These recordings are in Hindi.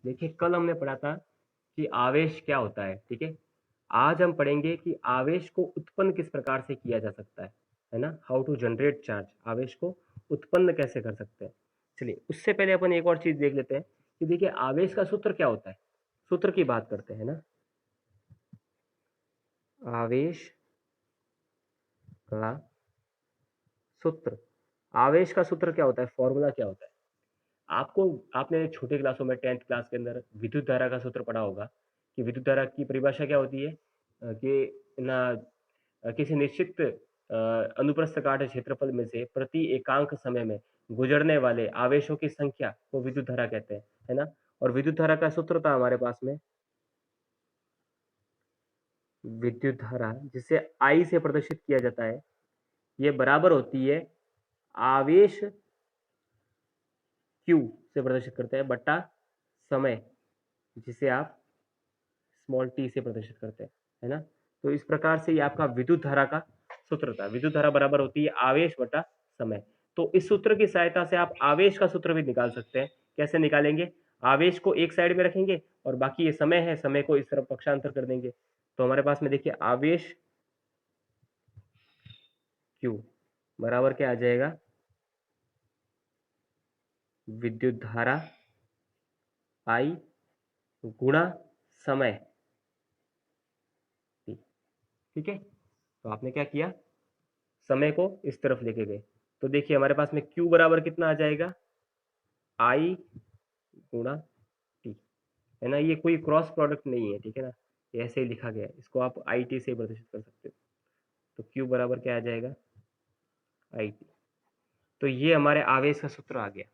देखिए कल हमने पढ़ा था कि आवेश क्या होता है, ठीक है। आज हम पढ़ेंगे कि आवेश को उत्पन्न किस प्रकार से किया जा सकता है ना। हाउ टू जनरेट चार्ज, आवेश को उत्पन्न कैसे कर सकते हैं। चलिए उससे पहले अपन एक और चीज देख लेते हैं कि देखिए आवेश का सूत्र क्या होता है। सूत्र की बात करते हैं ना। आवेश का सूत्र, आवेश का सूत्र क्या होता है, फॉर्मूला क्या होता है। आपको आपने छोटे क्लासों में 10th क्लास के अंदर विद्युत धारा का सूत्र पढ़ा होगा कि विद्युत धारा की परिभाषा क्या होती है, कि ना किसी निश्चित अनुप्रस्थ काट क्षेत्रफल में से प्रति एकांक समय में गुजरने वाले आवेशों की संख्या को विद्युत धारा कहते हैं, है ना। और विद्युत धारा का सूत्र था हमारे पास में, विद्युत धारा जिसे आई से प्रदर्शित किया जाता है, ये बराबर होती है आवेश क्यू से प्रदर्शित करते हैं बट्टा समय, जिसे आप स्मॉल टी से प्रदर्शित करते हैं, है ना। तो इस प्रकार से ये आपका विद्युत धारा का सूत्र था। विद्युत धारा बराबर होती है आवेश बटा समय। तो इस सूत्र की सहायता से आप आवेश का सूत्र भी निकाल सकते हैं। कैसे निकालेंगे, आवेश को एक साइड में रखेंगे और बाकी ये समय है, समय को इस तरफ पक्षांतर कर देंगे। तो हमारे पास में देखिए आवेश क्यू बराबर क्या आ जाएगा, विद्युत धारा आई गुणा समय, ठीक है। तो आपने क्या किया, समय को इस तरफ लेके गए। तो देखिए हमारे पास में Q बराबर कितना आ जाएगा, I गुणा टी, है ना। ये कोई क्रॉस प्रोडक्ट नहीं है, ठीक है ना, ये ऐसे ही लिखा गया है। इसको आप आई टी से प्रदर्शित कर सकते हो। तो Q बराबर क्या आ जाएगा, आई टी। तो ये हमारे आवेश का सूत्र आ गया,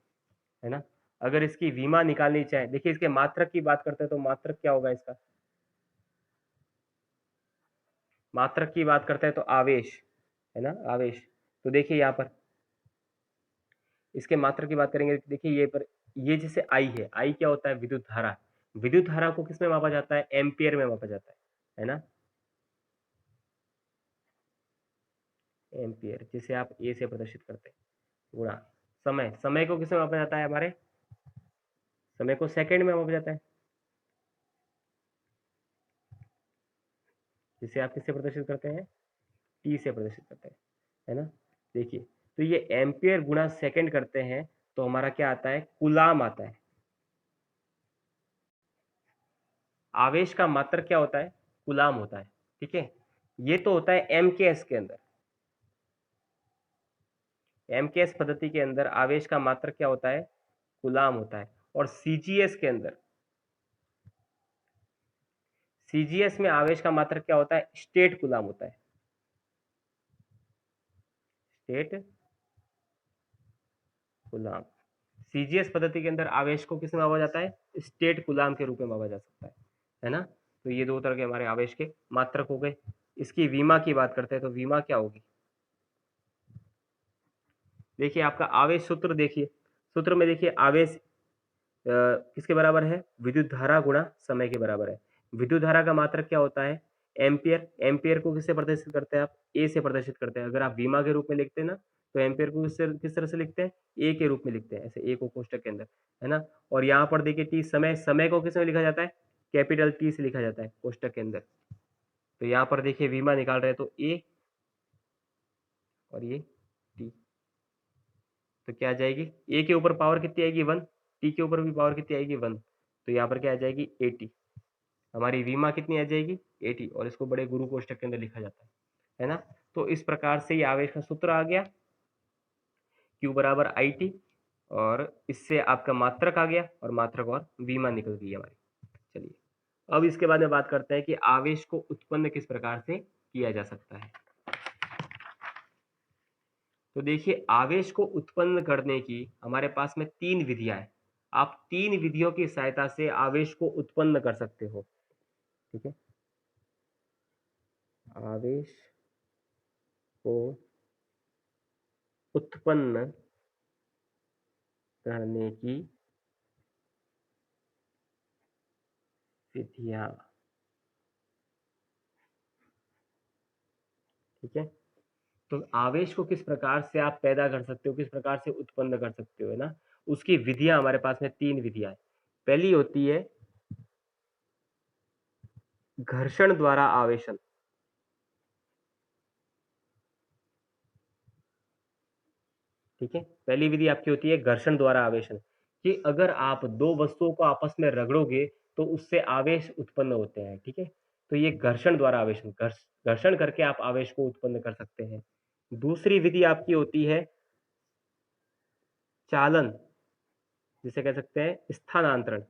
है ना। अगर इसकी विमा निकालनी चाहे, देखिए इसके मात्रक की बात करते हैं तो मात्रक क्या होगा इसका, मात्रक की बात करते हैं तो आवेश, है ना, आवेश। तो देखिए यहाँ पर इसके मात्रक की बात करेंगे, देखिए ये पर, ये जैसे आई है, आई क्या होता है, विद्युत धारा। विद्युत धारा को किसमें मापा जाता है, एम्पियर में मापा जाता है ना। एम्पियर जिसे आप ए से प्रदर्शित करते हैं, गुणा समय, समय को किसमें मापा जाता है, हमारे समय को सेकंड में मापा जाता है, जिसे आप किससे प्रदर्शित करते हैं, टी से प्रदर्शित करते हैं, है ना। देखिए तो ये एम्पियर गुणा सेकंड करते हैं तो हमारा क्या आता है, कुलाम आता है। आवेश का मात्रक क्या होता है, कुलाम होता है, ठीक है। ये तो होता है एमकेएस के अंदर, एमकेएस पद्धति के अंदर आवेश का मात्रक क्या होता है, कुलाम होता है। और सीजीएस के अंदर, सीजीएस में आवेश का मात्रक क्या होता है, स्टेट कुलाम होता है, स्टेट कुलाम। सीजीएस पद्धति के अंदर आवेश को किस में मापा जाता है, स्टेट कुलाम के रूप में मापा जा सकता है ना। तो ये दो तरह के हमारे आवेश के मात्रक हो गए। इसकी विमा की बात करते हैं तो विमा क्या होगी, देखिए आपका आवेश सूत्र, देखिए सूत्र में देखिए आवेश किसके बराबर है, विद्युत धारा गुणा समय के बराबर है। विद्युत धारा का मात्रक क्या होता है, एम्पियर। एम्पियर को किससे प्रदर्शित करते हैं आप, ए से प्रदर्शित करते हैं। अगर आप विमा के रूप में लिखते हैं ना, तो एम्पियर को किस तरह से लिखते हैं, ए के रूप में लिखते हैं, ऐसे ए को कोष्टक के अंदर, है ना। और यहाँ पर देखिए टी, समय, समय को किस में लिखा जाता है, कैपिटल टी से लिखा जाता है कोष्टक के अंदर। तो यहाँ पर देखिए विमा निकाल रहे हैं तो ए और ये टी, तो क्या आ जाएगी, ए के ऊपर पावर कितनी आएगी, 1, टी के ऊपर भी पावर कितनी आएगी, 1। तो यहाँ पर क्या आ जाएगी, 80। हमारी विमा कितनी आ जाएगी, 80, और इसको बड़े गुरु कोष्टक के अंदर लिखा जाता है ना। तो इस प्रकार से ये आवेश का सूत्र आ गया, Q बराबर आई टी, और इससे आपका मात्रक आ गया, और मात्रक और विमा निकल गई हमारी। चलिए अब इसके बाद में बात करते हैं कि आवेश को उत्पन्न किस प्रकार से किया जा सकता है। तो देखिए आवेश को उत्पन्न करने की हमारे पास में 3 विधियां हैं। आप 3 विधियों की सहायता से आवेश को उत्पन्न कर सकते हो, ठीक है। आवेश को उत्पन्न करने की विधियां, ठीक है। तो आवेश को किस प्रकार से आप पैदा कर सकते हो, किस प्रकार से उत्पन्न कर सकते हो, है ना, उसकी विधियां हमारे पास में 3 विधियां हैं। पहली होती है घर्षण द्वारा आवेशन। ठीक है, पहली विधि आपकी होती है घर्षण द्वारा आवेशन, कि अगर आप दो वस्तुओं को आपस में रगड़ोगे तो उससे आवेश उत्पन्न होते हैं। ठीक है, तो ये घर्षण द्वारा आवेशन, घर्षण करके आप आवेश को उत्पन्न कर सकते हैं। दूसरी विधि आपकी होती है चालन, जिसे कह सकते हैं स्थानांतरण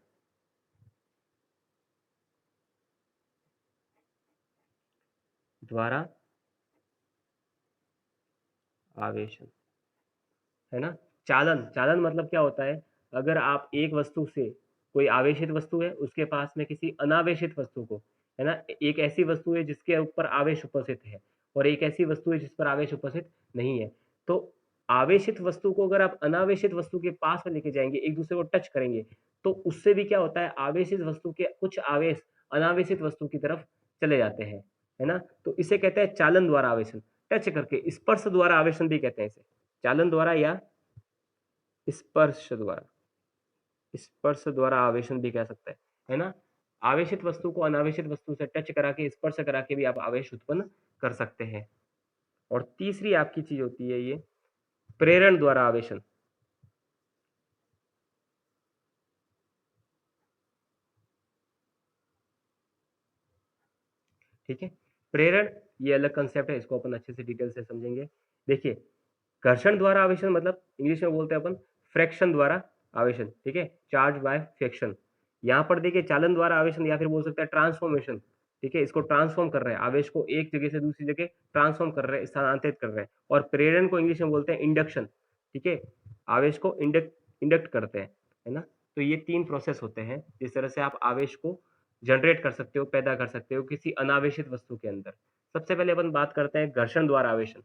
द्वारा आवेशन, है ना। चालन, चालन मतलब क्या होता है, अगर आप एक वस्तु से, कोई आवेशित वस्तु है उसके पास में किसी अनावेशित वस्तु को, है ना, एक ऐसी वस्तु है जिसके ऊपर आवेश उपस्थित है और एक ऐसी वस्तु है जिस पर आवेश उपस्थित नहीं है, तो आवेशित वस्तु को अगर आप अनावेशित वस्तु के पास में लेके जाएंगे, एक दूसरे को टच करेंगे, तो उससे भी क्या होता है, आवेशित वस्तु के कुछ आवेश अनावेशित वस्तु की तरफ चले जाते हैं, है ना। तो इसे कहते हैं चालन द्वारा आवेशन। टच करके, स्पर्श द्वारा आवेशन भी कहते हैं इसे, चालन द्वारा या स्पर्श द्वारा, स्पर्श द्वारा आवेशन भी कह सकते हैं, है ना। आवेशित वस्तु को अनावेशित वस्तु से टच करा के, स्पर्श करा के भी आप आवेश उत्पन्न कर सकते हैं। और तीसरी आपकी चीज होती है ये प्रेरण द्वारा आवेशन। ठीक है, प्रेरण ये अलग कंसेप्ट है, इसको अपन अच्छे से डिटेल से समझेंगे। देखिए, घर्षण द्वारा आवेशन मतलब इंग्लिश में बोलते हैं अपन फ्रैक्शन द्वारा आवेशन। ठीक है, चार्ज बाय फ्रैक्शन। यहाँ पर देखिए चालन द्वारा आवेशन, या फिर बोल सकते हैं ट्रांसफॉर्मेशन। ठीक है, इसको ट्रांसफॉर्म कर रहे हैं, आवेश को एक जगह से दूसरी जगह ट्रांसफॉर्म कर रहे हैं, स्थानांतरित कर रहे हैं। और प्रेरण को इंग्लिश में बोलते हैं इंडक्शन। ठीक है, आवेश को इंडक्ट इंडक्ट करते हैं, है ना। तो ये तीन प्रोसेस होते हैं जिस तरह से आप आवेश को जनरेट कर सकते हो, पैदा कर सकते हो किसी अनावेशित वस्तु के अंदर। सबसे पहले अपन बात करते हैं घर्षण द्वारा आवेशन।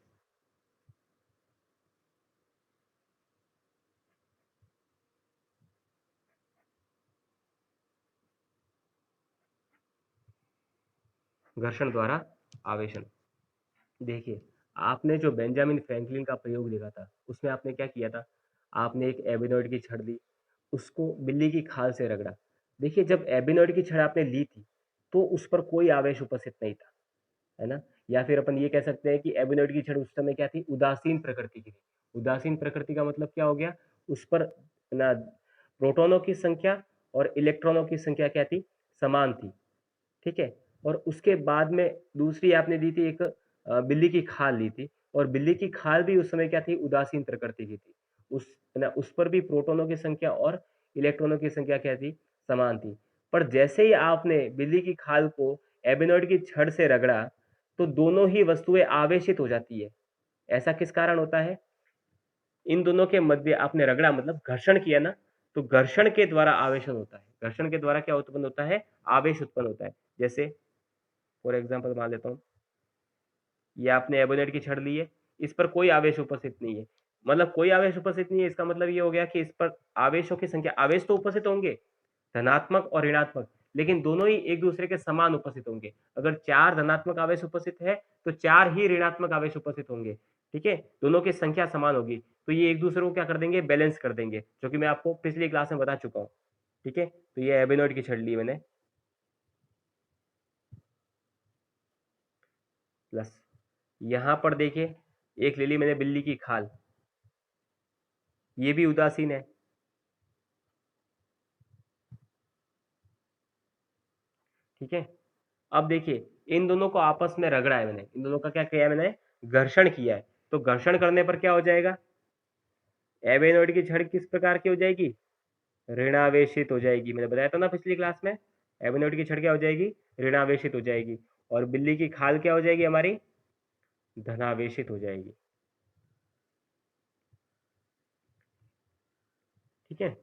घर्षण द्वारा आवेशन, देखिए, आपने जो बेंजामिन फ्रैंकलिन का प्रयोग देखा था, उसमें आपने क्या किया था, आपने एक एबेनॉइड की छड़ ली, उसको बिल्ली की खाल से रगड़ा। देखिए, जब एबेनॉइड की छड़ आपने ली थी तो उस पर कोई आवेश उपस्थित नहीं था, है ना। या फिर अपन ये कह सकते हैं कि एबेनॉइड की छड़ उस समय क्या थी, उदासीन प्रकृति की थी। उदासीन प्रकृति का मतलब क्या हो गया, उस पर ना प्रोटॉनों की संख्या और इलेक्ट्रॉनों की संख्या क्या थी, समान थी। ठीक है, और उसके बाद में दूसरी आपने दी थी एक बिल्ली की खाल ली थी, और बिल्ली की खाल भी उस समय क्या थी, उदासीन प्रकृति की थी। उस ना उस पर भी प्रोटॉनों की संख्या और इलेक्ट्रॉनों की संख्या क्या थी, समान थी। पर जैसे ही आपने बिल्ली की खाल को एबेनॉइड की छड़ से रगड़ा, तो दोनों ही वस्तुएं आवेशित हो जाती है। ऐसा किस कारण होता है, इन दोनों के मध्य आपने रगड़ा मतलब घर्षण किया ना, तो घर्षण के द्वारा आवेशन होता है। घर्षण के द्वारा क्या उत्पन्न होता है, आवेश उत्पन्न होता है। जैसे फॉर एग्जाम्पल मान लेता हूँ, ये आपने एबोनेट की छड़ ली है, इस पर कोई आवेश उपस्थित नहीं है। मतलब कोई आवेश उपस्थित नहीं है, इसका मतलब ये हो गया कि इस पर आवेशों की संख्या, आवेश तो उपस्थित होंगे धनात्मक और ऋणात्मक, लेकिन दोनों ही एक दूसरे के समान उपस्थित होंगे। अगर 4 धनात्मक आवेश उपस्थित है तो 4 ही ऋणात्मक आवेश उपस्थित होंगे। ठीक है, दोनों की संख्या समान होगी, तो ये एक दूसरे को क्या कर देंगे, बैलेंस कर देंगे, जो कि मैं आपको पिछली क्लास में बता चुका हूँ। ठीक है, तो ये एबेनॉइड की छड़ ली मैंने, प्लस यहां पर देखिए एक ले ली मैंने बिल्ली की खाल, ये भी उदासीन है। ठीक है, अब देखिए इन दोनों को आपस में रगड़ा है मैंने, इन दोनों का क्या किया है मैंने, घर्षण किया है। तो घर्षण करने पर क्या हो जाएगा, एबेनॉइड की छड़ किस प्रकार की हो जाएगी, ऋणावेशित हो जाएगी। मैंने बताया था ना पिछली क्लास में, एबेनॉइड की छड़ क्या हो जाएगी, ऋणावेशित हो जाएगी। और बिल्ली की खाल क्या हो जाएगी हमारी, धनावेशित हो जाएगी। ठीक है,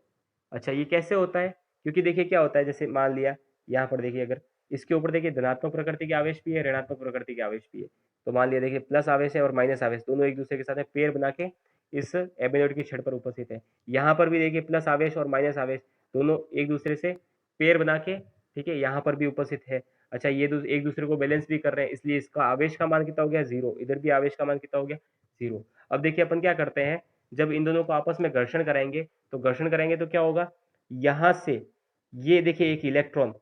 अच्छा ये कैसे होता है, क्योंकि देखिए क्या होता है, जैसे मान लिया यहाँ पर देखिए, अगर इसके ऊपर देखिए धनात्मक प्रकृति के आवेश भी है, ऋणात्मक प्रकृति के आवेश भी है। तो मान लिया देखिए प्लस आवेश है और माइनस आवेश दोनों एक दूसरे के साथ पेयर बना के इस एबेनॉइड की छड़ पर उपस्थित है। यहाँ पर भी देखिए प्लस आवेश और माइनस आवेश दोनों एक दूसरे से पेयर बना के, ठीक है, यहाँ पर भी उपस्थित है। अच्छा, ये एक दूसरे को बैलेंस भी कर रहे हैं, इसलिए इसका आवेश का मान कितना हो गया, 0। इधर भी आवेश का मान कितना हो गया, 0। अब देखिए अपन क्या करते हैं, जब इन दोनों को आपस में घर्षण कराएंगे, तो घर्षण करेंगे तो क्या होगा, यहां से ये देखिए एक इलेक्ट्रॉन,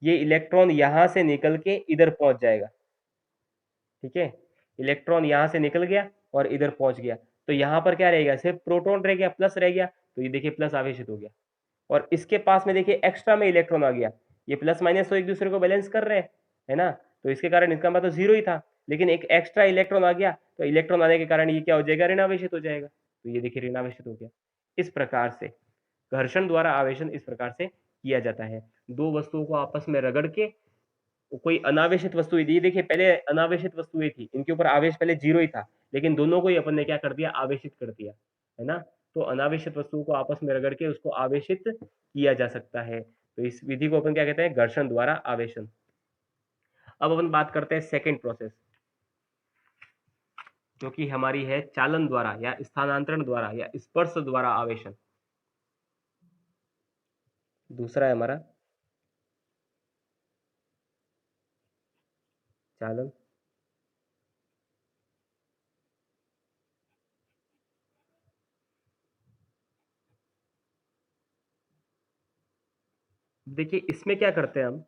ये इलेक्ट्रॉन यहां से निकल के इधर पहुंच जाएगा, ठीक है, इलेक्ट्रॉन यहां से निकल गया और इधर पहुंच गया, तो यहां पर क्या रहेगा, सिर्फ प्रोटॉन रह गया, प्लस रह गया, तो ये देखिए प्लस आवेशित हो गया। और इसके पास में देखिए एक्स्ट्रा में इलेक्ट्रॉन आ गया, ये प्लस माइनस तो एक दूसरे को बैलेंस कर रहे हैं, है ना, तो इसके कारण इसका मतलब जीरो ही था, लेकिन एक एक्स्ट्रा इलेक्ट्रॉन आ गया, तो इलेक्ट्रॉन आने के कारण ये क्या हो जाएगा, ऋणावेशित हो जाएगा, तो ये देखिए ऋणावेशित हो गया। इस प्रकार से घर्षण द्वारा आवेशन इस प्रकार से किया जाता है, दो वस्तुओं को आपस में रगड़ के, कोई अनावेशित वस्तु, ये देखिए पहले अनावेशित वस्तुएं थी, इनके ऊपर आवेश पहले जीरो ही था, लेकिन दोनों को ही अपन ने क्या कर दिया, आवेशित कर दिया, है ना, तो अनावेशित वस्तुओं को आपस में रगड़ के उसको आवेशित किया जा सकता है, तो इस विधि को अपन क्या कहते हैं, घर्षण द्वारा आवेशन। अब अपन बात करते हैं सेकेंड प्रोसेस, जो कि हमारी है चालन द्वारा या स्थानांतरण द्वारा या स्पर्श द्वारा आवेशन। दूसरा है हमारा चालन, देखिए इसमें क्या करते हैं हम,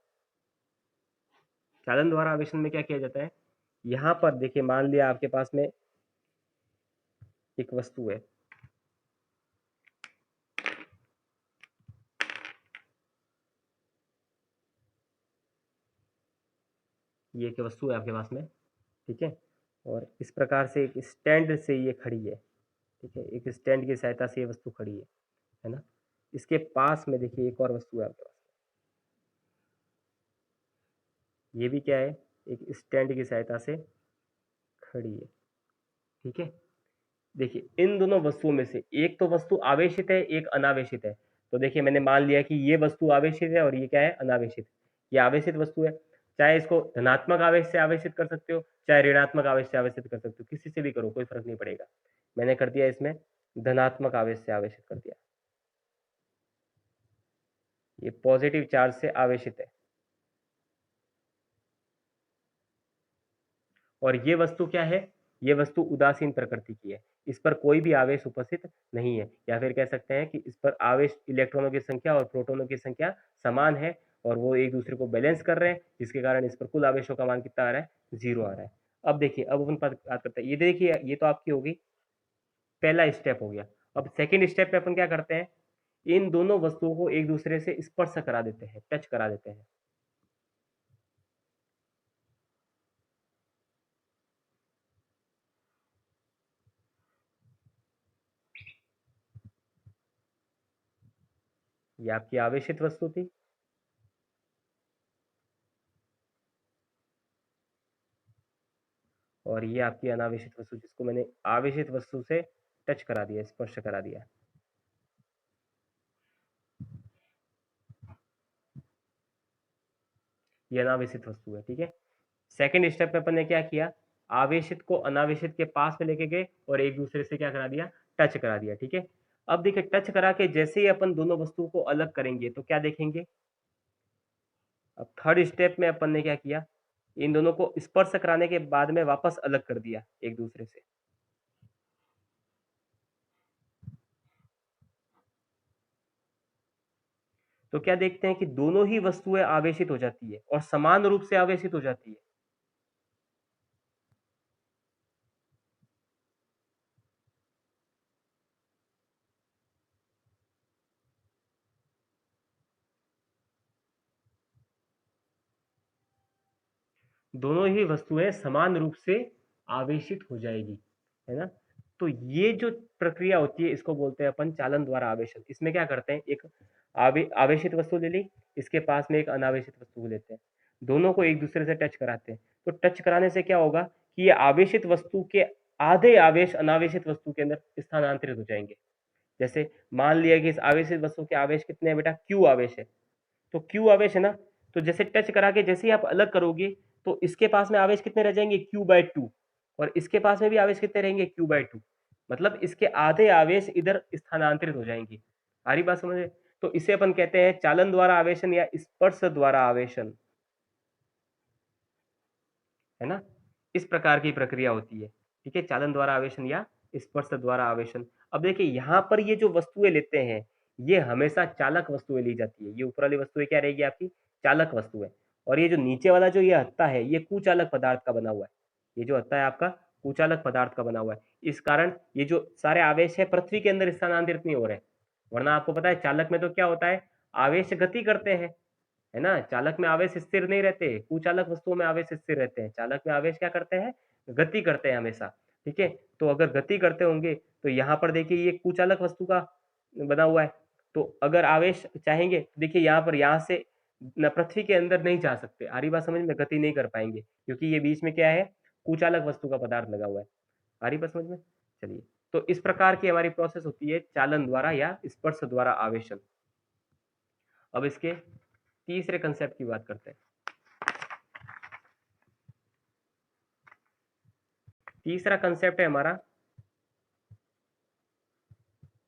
चालन द्वारा आवेशन में क्या किया जाता है, यहां पर देखिए मान लिया आपके पास में एक वस्तु है, ये एक वस्तु है आपके पास में, ठीक है, और इस प्रकार से एक स्टैंड से ये खड़ी है, ठीक है, एक स्टैंड की सहायता से ये वस्तु खड़ी है ना, इसके पास में देखिए एक और वस्तु है आपके पास, ये भी क्या है, एक स्टैंड की सहायता से खड़ी है, ठीक है, देखिए इन दोनों वस्तुओं में से एक तो वस्तु आवेशित है, एक अनावेशित है, तो देखिए मैंने मान लिया कि ये वस्तु आवेशित है और ये क्या है, अनावेशित, ये आवेशित वस्तु है, चाहे इसको धनात्मक आवेश से आवेशित कर सकते हो, चाहे ऋणात्मक आवेश से आवेशित कर सकते हो, किसी से भी करो कोई फर्क नहीं पड़ेगा, मैंने कर दिया इसमें धनात्मक आवेश से आवेशित कर दिया, ये पॉजिटिव चार्ज से आवेशित है, और ये वस्तु क्या है, ये वस्तु उदासीन प्रकृति की है, इस पर कोई भी आवेश उपस्थित नहीं है, या फिर कह सकते हैं कि इस पर आवेश इलेक्ट्रॉनों की संख्या और प्रोटॉनों की संख्या समान है, और वो एक दूसरे को बैलेंस कर रहे हैं, जिसके कारण इस पर कुल आवेशों का मान कितना आ रहा है, जीरो आ रहा है। अब देखिए, अब अपन बात करते हैं, ये देखिए ये तो आपकी होगी पहला स्टेप हो गया। अब सेकेंड स्टेप पे अपन क्या करते हैं, इन दोनों वस्तुओं को एक दूसरे से स्पर्श करा देते हैं, टच करा देते हैं, ये आपकी आवेशित वस्तु थी, और ये आपकी अनावेशित वस्तु, जिसको मैंने आवेशित वस्तु से टच करा दिया, स्पर्श करा दिया, ये अनावेशित वस्तु है, ठीक है। सेकंड स्टेप में अपन ने क्या किया, आवेशित को अनावेशित के पास में लेके गए और एक दूसरे से क्या करा दिया, टच करा दिया, ठीक है। अब देखिए टच करा के जैसे ही अपन दोनों वस्तुओं को अलग करेंगे तो क्या देखेंगे, अब थर्ड स्टेप में अपन ने क्या किया, इन दोनों को स्पर्श कराने के बाद में वापस अलग कर दिया एक दूसरे से, तो क्या देखते हैं कि दोनों ही वस्तुएं आवेशित हो जाती है और समान रूप से आवेशित हो जाती है, दोनों ही वस्तुएं समान रूप से आवेशित हो जाएगी, है ना। तो ये जो प्रक्रिया होती है इसको बोलते हैं अपन चालन द्वारा आवेशन। इसमें क्या करते हैं, एक आवेशित वस्तु ले ली, इसके पास में एक अनावेशित वस्तु को लेते हैं, दोनों को एक दूसरे से टच कराते हैं, तो टच कराने से क्या होगा कि ये आवेशित वस्तु के आधे आवेश अनावेशित वस्तु के अंदर स्थानांतरित हो जाएंगे। जैसे मान लिया कि इस आवेशित वस्तु के आवेश कितने हैं बेटा, क्यू आवेश है, तो क्यू आवेश है ना, तो जैसे टच करा के जैसे ही आप अलग करोगे तो इसके पास में आवेश कितने रह जाएंगे, क्यू बाय टू, और इसके पास में भी आवेश कितने रहेंगे, क्यू बाय टू, मतलब इसके आधे आवेश इधर स्थानांतरित हो जाएंगे। आ रही बात समझ में? तो इसे अपन कहते हैं चालन द्वारा आवेशन या स्पर्श द्वारा आवेशन, है ना। इस प्रकार की प्रक्रिया होती है, ठीक है, चालन द्वारा आवेशन या स्पर्श द्वारा आवेशन। अब देखिए यहां पर ये जो वस्तुएं लेते हैं, ये हमेशा चालक वस्तुएं ली जाती है। ये ऊपर वाली वस्तुएं क्या रहेगी आपकी, चालक वस्तुएं। और ये जो नीचे वाला जो ये हत्था है, ये कुचालक पदार्थ का बना हुआ है। ये जो हत्था है आपका कुचालक पदार्थ का बना हुआ है। इस कारण ये जो सारे आवेश है पृथ्वी के अंदर स्थानांतरित नहीं हो रहे, वरना आपको पता है चालक में तो क्या होता है, आवेश गति करते हैं, है ना। चालक में आवेश स्थिर नहीं रहते, कुचालक वस्तुओं में आवेश स्थिर रहते हैं। चालक में आवेश क्या करते हैं, गति करते हैं हमेशा। ठीक है, तो अगर गति करते होंगे तो यहाँ पर देखिए ये कुचालक वस्तु का बना हुआ है। तो अगर आवेश चाहेंगे, देखिए यहाँ पर, यहाँ से न पृथ्वी के अंदर नहीं जा सकते, आ रही बात समझ में, गति नहीं कर पाएंगे क्योंकि ये बीच में क्या है, कुचालक वस्तु का पदार्थ लगा हुआ है। आ रही बात समझ में। चलिए, तो इस प्रकार की हमारी प्रोसेस होती है चालन द्वारा या स्पर्श द्वारा आवेशन। अब इसके तीसरे कंसेप्ट की बात करते हैं। तीसरा कंसेप्ट है हमारा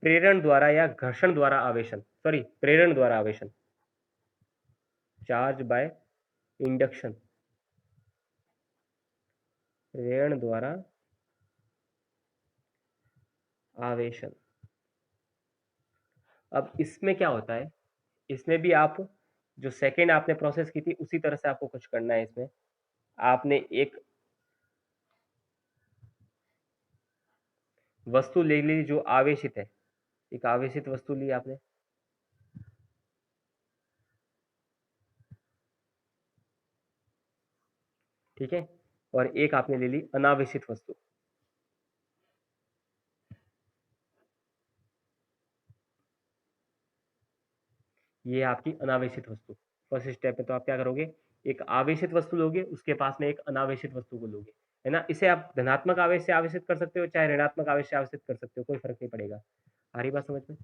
प्रेरण द्वारा या घर्षण द्वारा आवेशन, सॉरी प्रेरण द्वारा आवेशन, चार्ज बाय इंडक्शन, प्रेरण द्वारा आवेशन। अब इसमें क्या होता है, इसमें भी आप जो सेकेंड आपने प्रोसेस की थी उसी तरह से आपको कुछ करना है। इसमें आपने एक वस्तु ले ली जो आवेशित है, एक आवेशित वस्तु ली आपने, ठीक है, और एक आपने ले ली अनावेशित वस्तु। ये आपकी अनावेशित वस्तु। फर्स्ट स्टेप में तो आप क्या करोगे, एक आवेशित वस्तु लोगे, उसके पास में एक अनावेशित वस्तु को लोगे, है ना। इसे आप धनात्मक आवेश से आवेशित कर सकते हो, चाहे ऋणात्मक आवेश से आवेशित कर सकते हो, कोई फर्क नहीं पड़ेगा। आ रही बात समझ में।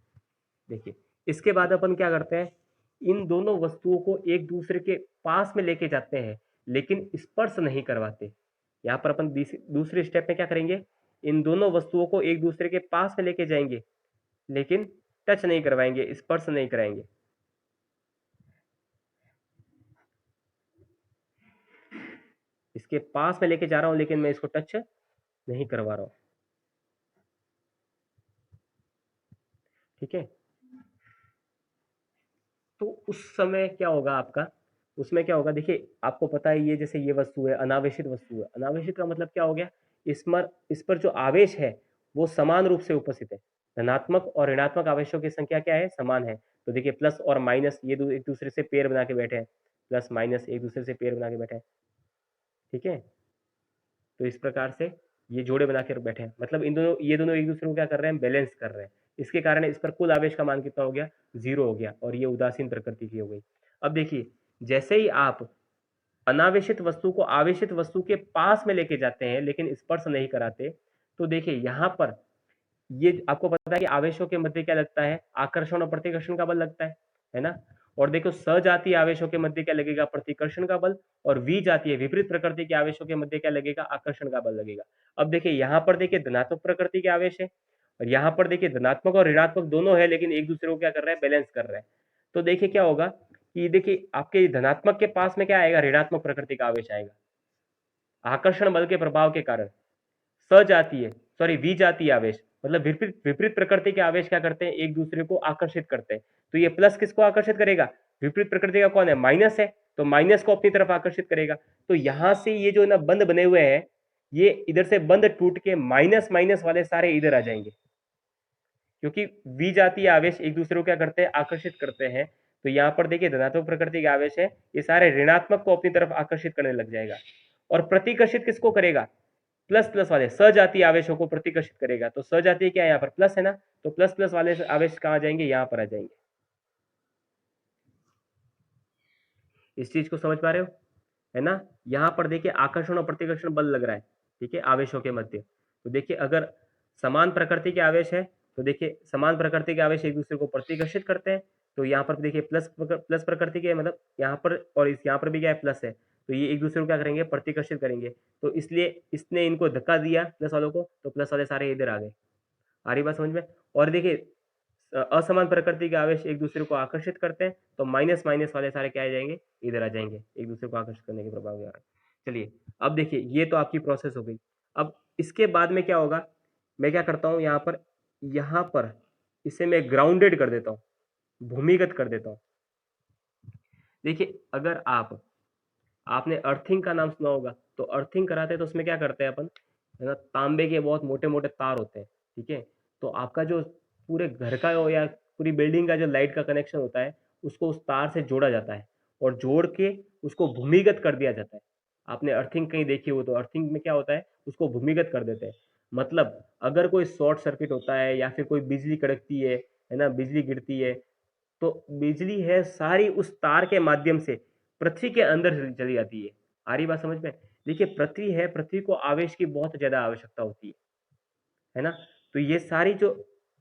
देखिए, इसके बाद अपन क्या करते हैं, इन दोनों वस्तुओं को एक दूसरे के पास में लेके जाते हैं, लेकिन स्पर्श नहीं करवाते। यहाँ पर अपन दूसरे स्टेप में क्या करेंगे, इन दोनों वस्तुओं को एक दूसरे के पास में लेके जाएंगे, लेकिन टच नहीं करवाएंगे, स्पर्श नहीं कराएंगे। इसके पास में लेके जा रहा हूं, लेकिन मैं इसको टच नहीं करवा रहा हूं, ठीक है। तो उस समय क्या होगा आपका, उसमें क्या होगा, देखिए आपको पता है ये जैसे ये वस्तु है, अनावेशित वस्तु है। अनावेशित का मतलब क्या हो गया, इस पर जो आवेश है वो समान रूप से उपस्थित है। धनात्मक और ऋणात्मक आवेशों की संख्या क्या है, समान है। तो देखिए प्लस और माइनस ये एक दूसरे से पेयर बना के बैठे हैं, प्लस माइनस एक दूसरे से पेयर बना के बैठे हैं, ठीक है। तो इस प्रकार से ये जोड़े बनाकर बैठे हैं, मतलब इन दोनों, ये दोनों एक दूसरे को क्या कर रहे हैं, बैलेंस कर रहे हैं। इसके कारण इस पर कुल आवेश का मान कितना हो गया, 0 हो गया, और ये उदासीन प्रकृति की हो गई। अब देखिए, जैसे ही आप अनावेशित वस्तु को आवेशित वस्तु के पास में लेके जाते हैं लेकिन स्पर्श नहीं कराते, तो देखिए यहाँ पर ये आपको पता है कि आवेशों के मध्य क्या लगता है, आकर्षण और प्रतिकर्षण का बल लगता है ना। और देखो सजातीय आवेशों के मध्य क्या लगेगा, प्रतिकर्षण का बल, और विजातीय विपरीत प्रकृति के आवेशों के मध्य क्या लगेगा, आकर्षण का बल लगेगा। अब देखिए यहाँ पर देखिए धनात्मक प्रकृति के आवेश है, और यहाँ पर देखिए धनात्मक और ऋणात्मक दोनों है, लेकिन एक दूसरे को क्या कर रहे हैं, बैलेंस कर रहे हैं। तो देखिए क्या होगा कि देखिए आपके धनात्मक के पास में क्या आएगा, ऋणात्मक प्रकृति का आवेश आएगा, आकर्षण बल के प्रभाव के कारण। सजातीय सॉरी विजातीय आवेश मतलब विपरीत विपरीत प्रकृति के आवेश क्या करते हैं, एक दूसरे को आकर्षित करते हैं। तो ये प्लस किसको आकर्षित करेगा, विपरीत प्रकृति का कौन है, माइनस है, तो माइनस को अपनी तरफ आकर्षित करेगा। तो यहां से ये जो ना बंद बने हुए हैं, ये इधर से बंद टूट के माइनस माइनस वाले सारे इधर आ जाएंगे, क्योंकि विजातीय आवेश एक दूसरे को क्या करते हैं, आकर्षित करते हैं। तो यहाँ पर देखिए धनात्मक प्रकृति के आवेश है, ये सारे ऋणात्मक को अपनी तरफ आकर्षित करने लग जाएगा। और प्रतिकर्षित किसको करेगा, प्लस प्लस वाले सजातीय आवेशों को प्रतिकर्षित करेगा। तो सजातीय क्या है, यहाँ पर प्लस है ना, तो प्लस प्लस वाले आवेश कहाँ जाएंगे, यहाँ पर आ जाएंगे। इस चीज को समझ पा रहे हो, है ना। यहाँ पर देखिए आकर्षण और प्रतिकर्षण बल लग रहा है, ठीक है, आवेशों के मध्य। तो देखिए अगर समान प्रकृति के आवेश है, तो देखिए समान प्रकृति के आवेश एक दूसरे को प्रतिकर्षित करते हैं। तो यहाँ पर देखिए प्लस प्लस प्रकृति के, मतलब यहाँ पर और इस यहाँ पर भी क्या है, प्लस है, तो ये एक दूसरे को क्या करेंगे, प्रतिकर्षित करेंगे। तो इसलिए इसने इनको धक्का दिया प्लस वालों को, तो प्लस वाले सारे इधर आ गए। आ रही बात समझ में। और देखिए असमान प्रकृति के आवेश एक दूसरे को आकर्षित करते हैं, तो माइनस माइनस वाले सारे क्या आ जाएंगे, इधर आ जाएंगे, एक दूसरे को आकर्षित करने के प्रभाव के कारण। चलिए अब देखिए ये तो आपकी प्रोसेस हो गई। अब इसके बाद में क्या होगा, मैं क्या करता हूँ, यहाँ पर इसे मैं ग्राउंडेड कर देता हूँ। भूमिगत कर देता हूँ। देखिए अगर आपने अर्थिंग का नाम सुना होगा, तो अर्थिंग कराते हैं तो उसमें क्या करते हैं अपन, है ना, तांबे के बहुत मोटे मोटे तार होते हैं, ठीक है। तो आपका जो पूरे घर का या पूरी बिल्डिंग का जो लाइट का कनेक्शन होता है, उसको उस तार से जोड़ा जाता है और जोड़ के उसको भूमिगत कर दिया जाता है। आपने अर्थिंग कहीं देखी हो तो अर्थिंग में क्या होता है, उसको भूमिगत कर देते हैं। मतलब अगर कोई शॉर्ट सर्किट होता है या फिर कोई बिजली कड़कती है ना, बिजली गिरती है, तो बिजली है सारी उस तार के माध्यम से पृथ्वी के अंदर चली जाती है। आ रही बात समझ में? देखिए पृथ्वी है, पृथ्वी को आवेश की बहुत ज्यादा आवश्यकता होती है ना। तो ये सारी जो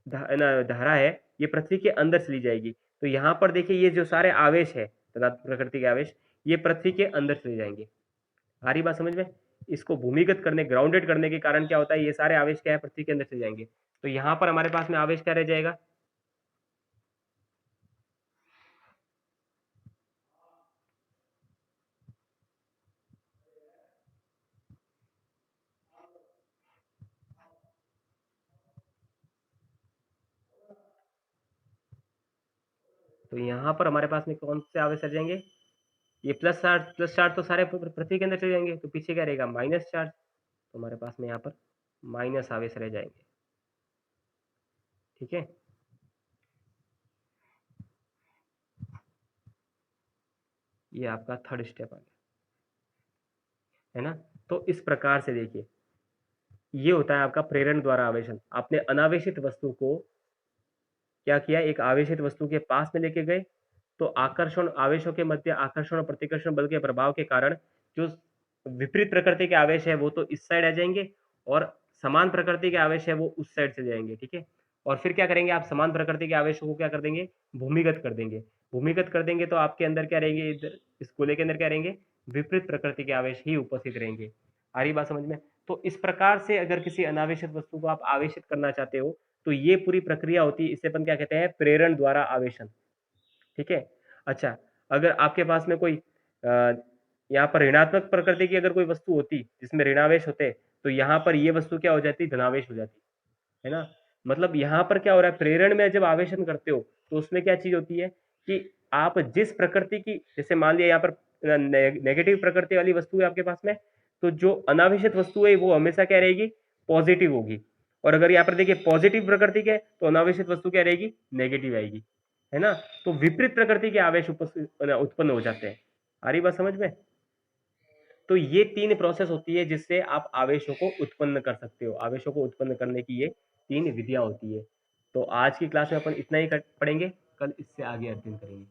धारा है, ये पृथ्वी के अंदर चली जाएगी। तो यहाँ पर देखिए ये जो सारे आवेश है, प्रकृति के आवेश, ये पृथ्वी के अंदर चले जाएंगे। आ रही बात समझ में? इसको भूमिगत करने, ग्राउंडेड करने के कारण क्या होता है, ये सारे आवेश क्या है, पृथ्वी के अंदर चले जाएंगे। तो यहाँ पर हमारे पास में आवेश क्या रह जाएगा, तो यहाँ पर हमारे पास में कौन से आवेश आ जाएंगे, ये प्लस चार्ज तो सारे पृथ्वी के अंदर चले जाएंगे, तो पीछे क्या रहेगा, माइनस चार्ज। तो हमारे पास में यहाँ पर माइनस आवेश रह जाएंगे, ठीक है। ये आपका थर्ड स्टेप आ गया, है ना। तो इस प्रकार से देखिए ये होता है आपका प्रेरण द्वारा आवेशन। आपने अनावेशित वस्तु को क्या किया, एक आवेशित वस्तु के पास में लेके गए, तो आकर्षण आवेशों के मध्य आकर्षण और प्रतिकर्षण बल के प्रभाव के कारण जो विपरीत प्रकृति के आवेश है वो तो इस साइड आ जाएंगे, और समान प्रकृति के आवेश है वो उस साइड से जाएंगे, ठीक है। और फिर क्या करेंगे, आप समान प्रकृति के आवेशों को क्या कर देंगे, भूमिगत कर देंगे। भूमिगत कर देंगे तो आपके अंदर क्या रहेंगे, इधर इस गोले के अंदर क्या रहेंगे, विपरीत प्रकृति के आवेश ही उपस्थित रहेंगे। आ रही बात समझ में? तो इस प्रकार से अगर किसी अनावेशित वस्तु को आप आवेशित करना चाहते हो, तो ये पूरी प्रक्रिया होती है, इसे अपन क्या कहते हैं, प्रेरण द्वारा आवेशन, ठीक है। अच्छा, अगर आपके पास में कोई यहाँ पर ऋणात्मक प्रकृति की अगर कोई वस्तु होती जिसमें ऋणावेश होते, तो यहाँ पर ये वस्तु क्या हो जाती, धनावेश हो जाती, है ना। मतलब यहाँ पर क्या हो रहा है, प्रेरण में जब आवेशन करते हो तो उसमें क्या चीज होती है कि आप जिस प्रकृति की, जैसे मान लिया यहाँ पर नेगेटिव प्रकृति वाली वस्तु है आपके पास में, तो जो अनावेशित वस्तु है वो हमेशा क्या रहेगी, पॉजिटिव होगी। और अगर यहाँ पर देखिए पॉजिटिव प्रकृति के, तो अनावेशित वस्तु क्या रहेगी, नेगेटिव आएगी, है ना। तो विपरीत प्रकृति के आवेश उत्पन्न हो जाते हैं। आ रही बात समझ में? तो ये तीन प्रोसेस होती है जिससे आप आवेशों को उत्पन्न कर सकते हो। आवेशों को उत्पन्न करने की ये तीन विधियां होती है। तो आज की क्लास में अपन इतना ही पढ़ेंगे, कल इससे आगे अध्ययन करेंगे।